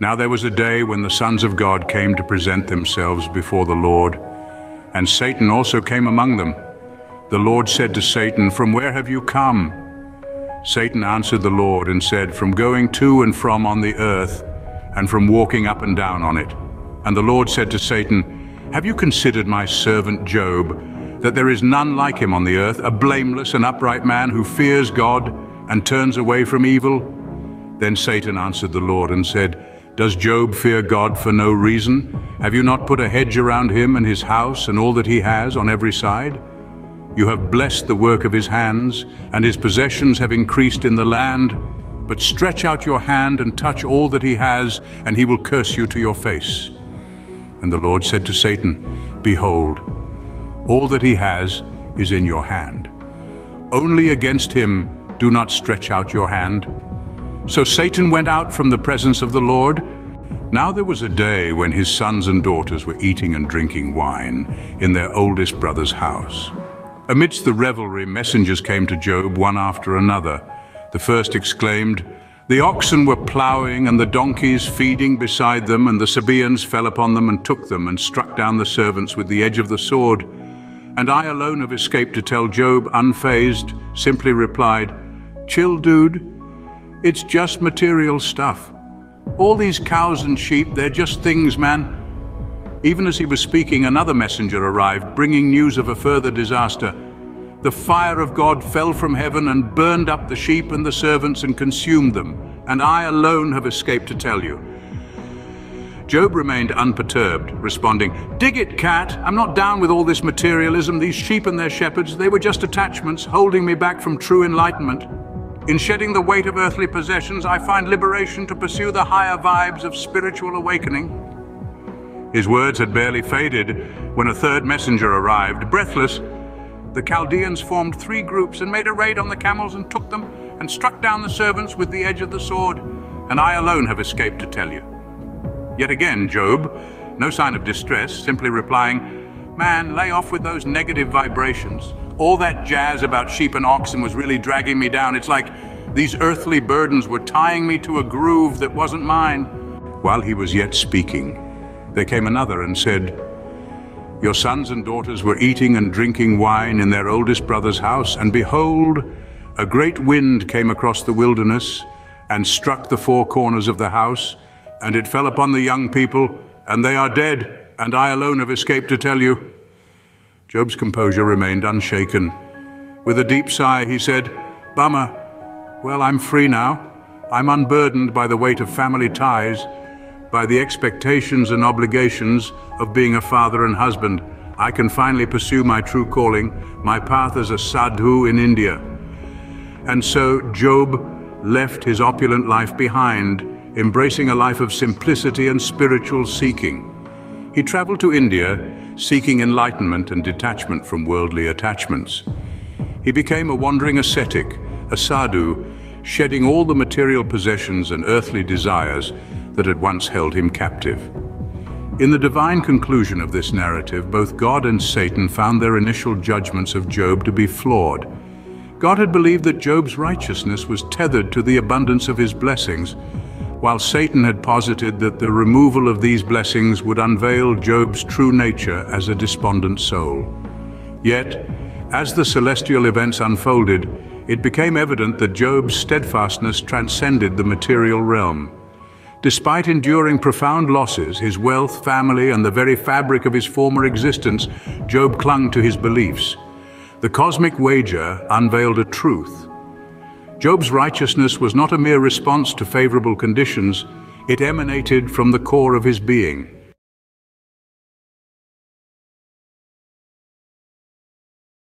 Now there was a day when the sons of God came to present themselves before the Lord, and Satan also came among them. The Lord said to Satan, "From where have you come?" Satan answered the Lord and said, "From going to and from on the earth, and from walking up and down on it." And the Lord said to Satan, "Have you considered my servant Job, that there is none like him on the earth, a blameless and upright man who fears God and turns away from evil?" Then Satan answered the Lord and said, "Does Job fear God for no reason? Have you not put a hedge around him and his house and all that he has on every side? You have blessed the work of his hands, and his possessions have increased in the land. But stretch out your hand and touch all that he has, and he will curse you to your face." And the Lord said to Satan, "Behold, all that he has is in your hand. Only against him do not stretch out your hand." So Satan went out from the presence of the Lord. Now there was a day when his sons and daughters were eating and drinking wine in their oldest brother's house. Amidst the revelry, messengers came to Job one after another. The first exclaimed, "The oxen were plowing and the donkeys feeding beside them, and the Sabaeans fell upon them and took them and struck down the servants with the edge of the sword. And I alone have escaped to tell." Job, unfazed, simply replied, "Chill, dude. It's just material stuff. All these cows and sheep, they're just things, man." Even as he was speaking, another messenger arrived, bringing news of a further disaster. "The fire of God fell from heaven and burned up the sheep and the servants and consumed them, and I alone have escaped to tell you." Job remained unperturbed, responding, "Dig it, cat. I'm not down with all this materialism. These sheep and their shepherds, they were just attachments, holding me back from true enlightenment. In shedding the weight of earthly possessions, I find liberation to pursue the higher vibes of spiritual awakening." His words had barely faded when a third messenger arrived. Breathless, the Chaldeans formed 3 groups and made a raid on the camels and took them and struck down the servants with the edge of the sword, and I alone have escaped to tell you. Yet again, Job, no sign of distress, simply replying, "Man, lay off with those negative vibrations. All that jazz about sheep and oxen was really dragging me down. It's like these earthly burdens were tying me to a groove that wasn't mine." While he was yet speaking, there came another and said, "Your sons and daughters were eating and drinking wine in their oldest brother's house, and behold, a great wind came across the wilderness and struck the 4 corners of the house, and it fell upon the young people, and they are dead, and I alone have escaped to tell you." Job's composure remained unshaken. With a deep sigh, he said, "Bummer. Well, I'm free now. I'm unburdened by the weight of family ties, by the expectations and obligations of being a father and husband. I can finally pursue my true calling, my path as a sadhu in India." And so Job left his opulent life behind, embracing a life of simplicity and spiritual seeking. He traveled to India, seeking enlightenment and detachment from worldly attachments. He became a wandering ascetic, a sadhu, shedding all the material possessions and earthly desires that had once held him captive. In the divine conclusion of this narrative, both God and Satan found their initial judgments of Job to be flawed. God had believed that Job's righteousness was tethered to the abundance of his blessings, while Satan had posited that the removal of these blessings would unveil Job's true nature as a despondent soul. Yet, as the celestial events unfolded, it became evident that Job's steadfastness transcended the material realm. Despite enduring profound losses, his wealth, family, and the very fabric of his former existence, Job clung to his beliefs. The cosmic wager unveiled a truth. Job's righteousness was not a mere response to favorable conditions, it emanated from the core of his being.